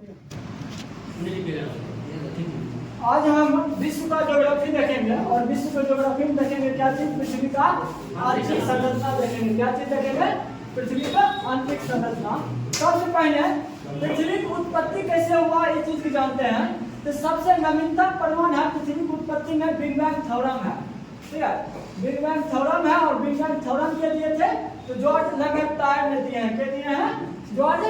आज हम विश्व का ज्योग्राफी देखेंगे और विश्व के ज्योग्राफी में देखेंगे क्या चीज, पृथ्वी का आंतरिक संरचना देखेंगे। क्या चीज देखेंगे? पृथ्वी का आंतरिक संरचना। सबसे पहले पृथ्वी की उत्पत्ति कैसे हुआ ये चीज की जानते हैं। तो सबसे नवीनतम प्रमाण है पृथ्वी की उत्पत्ति में बिग बैंग थ्योरम है। ठीक है, बिग बैंग थ्योरम है। और बिग बैंग थ्योरम के दिए थे तो जॉर्ज लेमैत्रे ने दिए हैं। क्या दिए हैं? जॉर्ज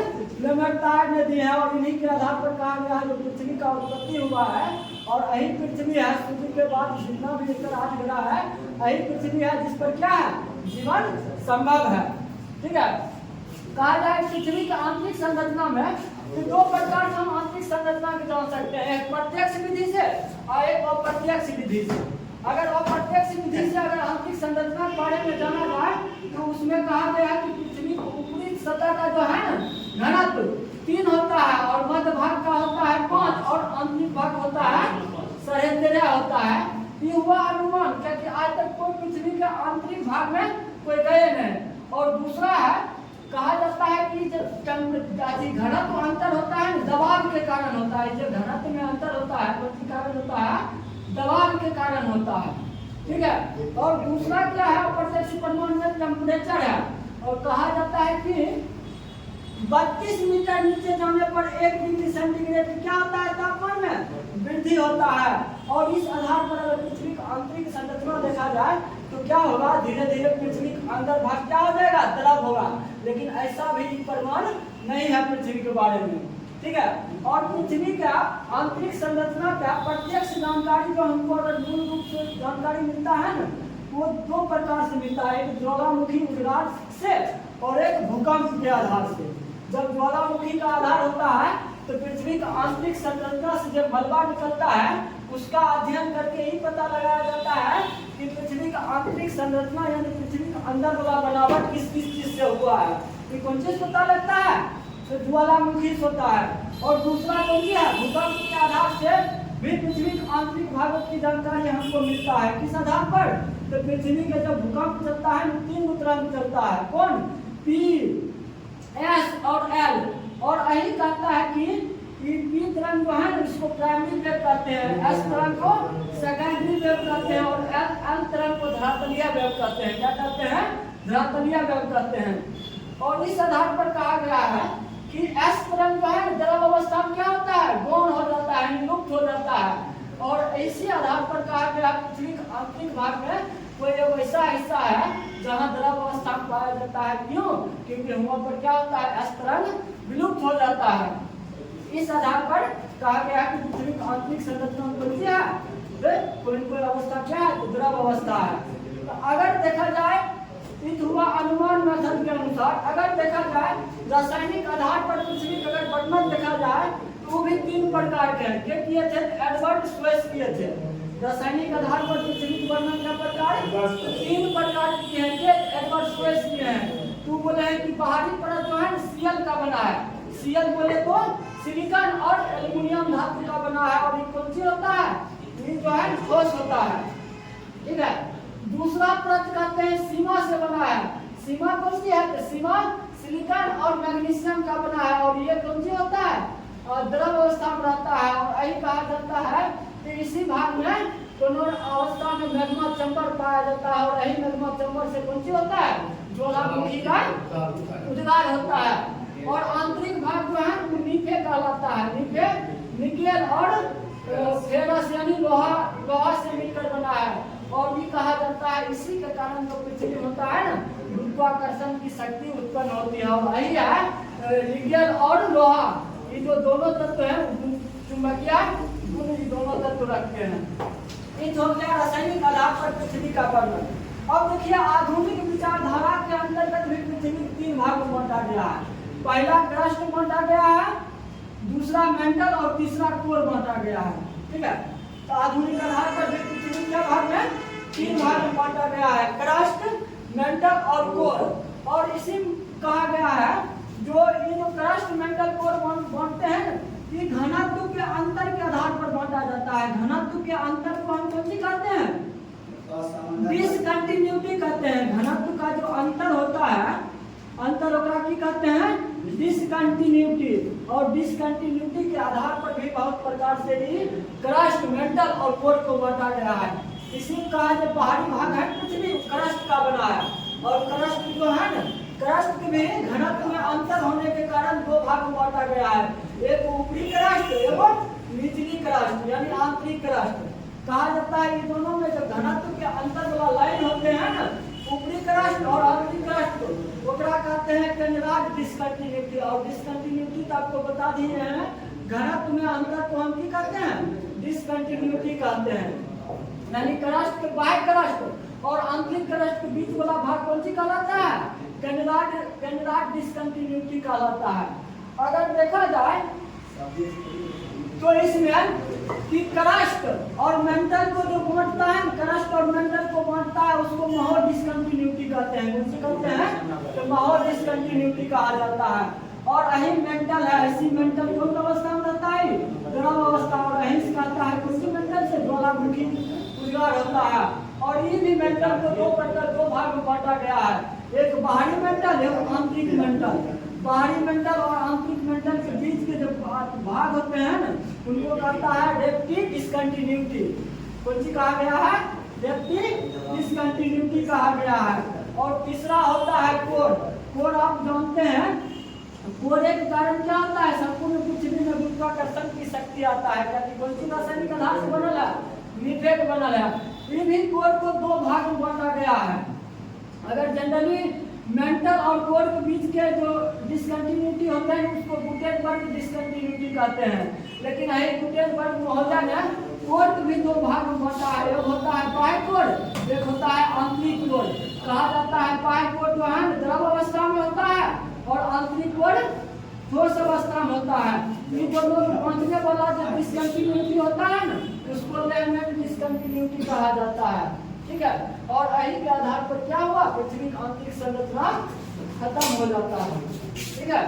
लेमैत्रे ने दिए हैं। और इन्हीं के आधार पर कहा गया है जो पृथ्वी का उत्पत्ति हुआ है और यही पृथ्वी है। सूर्य के बाद जितना भी इतर 8 ग्रह है यही पृथ्वी है जिस पर क्या है, जीवन संभव है। ठीक है, कहा जाए पृथ्वी के आंतरिक संरचना में तो दो प्रकार से हम आंतरिक संरचना को जान सकते हैं, एक प्रत्यक्ष विधि से और एक अप्रत्यक्ष विधि से। अगर अप्रत्यक्ष विधि से अगर आंतरिक संरचना के बारे में जाना जाए तो उसमें कहा गया है कि पृथ्वी की ऊपरी सतह का जो है घनत्व 3 होता है और मध्य भाग का होता है 5 और आंतरिक भाग होता है 13.5 होता है। ये हुआ अनुमान, क्योंकि आज तक कोई पृथ्वी के आंतरिक भाग में कोई गए नहीं। और दूसरा है कहा जाता है कि जब घनत्व अंतर होता है दबाव के कारण होता है। जब घनत्व में अंतर होता है तो किस कारण होता है? दबाव के कारण होता है। ठीक है, और दूसरा क्या है, अप्रत्यक्ष प्रमाण में टेम्परेचर है। और कहा जाता है कि 32 मीटर नीचे जाने पर 1 डिग्री सेंटीग्रेड क्या होता है, तापमान में वृद्धि होता है। और इस आधार पर अगर पृथ्वी का आंतरिक संरचना देखा जाए तो क्या होगा, धीरे धीरे पृथ्वी का अंदर भाग क्या हो जाएगा, द्रव होगा। लेकिन ऐसा भी प्रमाण नहीं है पृथ्वी के बारे में। ठीक है, और पृथ्वी का आंतरिक संरचना का प्रत्यक्ष जानकारी जो हमको अगर मूल रूप से जानकारी मिलता है ना, वो 2 प्रकार से मिलता है, एक ज्वालामुखी उद्गार से और एक भूकंप के आधार से। जब ज्वालामुखी का आधार होता है तो पृथ्वी का आंतरिक संरचना से जब मलबा निकलता है उसका अध्ययन करके ही पता लगाया जाता है कि पृथ्वी का आंतरिक संरचना यानी पृथ्वी का अंदर वाला बनावट किस किस चीज से हुआ है। ये कौन चीज पता लगता है? तो ज्वालामुखी होता है। और दूसरा कौन सी है? भूकंप के आधार से भी पृथ्वी के आंतरिक भागों की जानकारी हमको मिलता है। किस आधार पर? तो पृथ्वी का जब भूकंप चलता है 3 तरंग चलता है। कौन? P, S और L। और यही कहता है कि P तरंग जो है इसको प्राइमरी वेव कहते हैं, S तरंग को सेकेंडरी वेव कहते हैं और L तरंग को धरातलीय वेव कहते हैं। क्या कहते हैं? धरातलीय वेव कहते हैं। और इस आधार पर कहा गया है कि S तरंग जो है द्रव अवस्था में क्या होता है, गौण हो जाता है, लुप्त हो जाता है। और इसी आधार पर कहा गया पृथ्वी के आंतरिक भाग में कोई ऐसा हिस्सा है जहाँ द्रव अवस्था में पाया जाता है। क्यों? क्योंकि वहाँ पर क्या होता है, S तरंग विलुप्त हो जाता है। इस आधार पर कहा गया कि पृथ्वी की आंतरिक संरचना कौन सी है, कोई अवस्था क्या है, तो द्रव अवस्था है। तो अगर देखा जाए इत हुआ अनुमान मेथड के अनुसार, अगर देखा जाए रासायनिक आधार पर पृथ्वी का अगर वर्णन देखा जाए तो वो भी 3 प्रकार के हैं। क्या किए थे? एडवर्ड स्वेस किए थे। रासायनिक आधार पर पृथ्वी का वर्णन क्या प्रकार? 3 प्रकार किए हैं। एडवर्ड स्वेस किए हैं। तो बोले हैं कि बाहरी परत जो है Cl का बना है। Cl बोले तो सिलिकॉन और एल्युमिनियम धातु का बना है। और ये कौन सी होता है? ये जो है ठोस होता है। ठीक है, दूसरा परत कहते हैं सीमा से बना है। सीमा कौन सी है? तो सीमा सिलिकॉन और मैग्नीशियम का बना है। और ये कौन सी होता है? द्रव अवस्था में रहता है। और यही कहा जाता है कि इसी भाग में दोनों अवस्था में मैग्मा चैम्बर पाया जाता है। और यही मैग्मा चैम्बर से कौन सी होता है? ज्वालामुखी का उद्गार होता है। और आंतरिक भाग जो है वो नीफे कहलाता है। नीफे निकेल और फेरस यानी लोहा से मिलकर बना है। और भी कहा जाता है इसी के कारण जो पृथ्वी होता है ना, गुरुत्वाकर्षण की शक्ति उत्पन्न होती है। और यही है निकेल और लोहा, ये जो दोनों तत्व हैं चुंबकीय गुण ये दोनों तत्व रखते हैं। इन हो गया रासायनिक आधार पर पृथ्वी का वर्णन। अब देखिए आधुनिक विचारधारा के अंतर्गत भी पृथ्वी 3 भाग में बांटा गया है। पहला क्रस्ट बांटा गया है, दूसरा मेंटल और तीसरा कोर बांटा गया है। ठीक है, तो आधुनिक आधार पर भी पृथ्वी क्या भाग में 3 भाग में बांटा गया है, क्रस्ट, मेंटल और कोर। और इसी कहा गया है जो ये जो क्रस्ट, मेंटल, कोर बांटते हैं ये घनत्व के अंतर के आधार पर बांटा जाता है। घनत्व के अंतर को हम कौन सी कहते हैं? डिसकंटिन्यूटी कहते हैं। घनत्व का जो अंतर होता है, अंतर ओकरा की कहते हैं? डिसकंटिन्यूटी। और डिसकंटिन्यूटी के आधार पर भी बहुत प्रकार से भी क्रस्ट, मेंटल और कोर को बांटा गया है। इसी में कहा जो बाहरी भाग है पृथ्वी क्रस्ट का बना है, और क्रस्ट जो है ना, क्रस्ट में घनत्व में अंतर होने के कारण दो भाग में बांटा गया है, एक ऊपरी क्रस्ट एवं निचली क्रस्ट यानी आंतरिक क्रस्ट। कहा जाता है ये दोनों में जो घनत्व के अंतर वाला लाइन होते हैं ना, ऊपरी क्रस्ट और आंतरिक क्रस्ट, ओकरा कहते हैं केंद्रार्ध डिस्कंटिन्यूटी। और डिस्कंटिन्यूटी तो आपको बता दिए हैं, घनत्व में अंतर को हम की कहते हैं, डिस्कंटिन्यूटी कहते हैं। यानी क्रस्ट के बाह्य क्रस्ट और आंतरिक क्रस्ट के बीच वाला भाग कौन सी कहलाता है, केंद्रार्ध डिस्कंटिन्यूटी कहलाता है। अगर देखा जाए तो इसमें कि क्रस्ट और मेंटल को जो बांटता है, क्रस्ट और मेंटल को बांटता है, उसको माहौल डिस्कंटिन्यूटी कहते हैं। कौन सी कहते हैं, तो माहौल डिस्कंटिन्यूटी कहा जाता है। और अही मेंटल है, ऐसी मेंटल कौन अवस्था में रहता है, द्रव अवस्था। और अहिंस कहता है कौन सी मेंटल से, ज्वालामुखी उद्गार होता है। और ये भी मेंटल को दो भाग में बांटा गया है, एक बाहरी मेंटल एवं आंतरिक मेंटल। बाहरी मेंटल और आंतरिक मेंटल के बीच के जो भाग होते हैं ना, उनको कहता है डेप्टी डिस्कंटिन्यूटी। कौन सी कहा गया है, डेप्टी डिस्कंटिन्यूटी कहा गया है। और तीसरा होता है कोर। कोर आप जानते हैं, कोरे के कारण क्या होता है, संपूर्ण पृथ्वी में गुरुत्वाकर्षण की शक्ति आता है। क्योंकि कौन सी रासायनिक आधार से बनल है, मीथेन बनल है। ये भी कोर को दो भाग में बांटा गया है। अगर जनरली मेंटल और कोर के बीच के जो डिस्कंटिन्यूटी होते हैं उसको गुटेनबर्ग डिस्कंटिन्यूटी कहते हैं। लेकिन है गुटेनबर्ग महोदय ने कोर को भी दो भाग में बांटा है, एक होता है बाह्य कोर, एक होता है आंतरिक कोर। कहा जाता है बाह्य कोर जो है द्रव अवस्था में होता है और आंतरिक कोर ठोस अवस्था में होता है। ये दोनों बांटने वाला जो डिस्कंटिन्यूटी होता है ना, उसको लेमेंट डिस्कंटिन्यूटी कहा जाता है। ठीक है, और यही के आधार पर क्या हुआ, पृथ्वी की आंतरिक संरचना खत्म हो जाता है। ठीक है।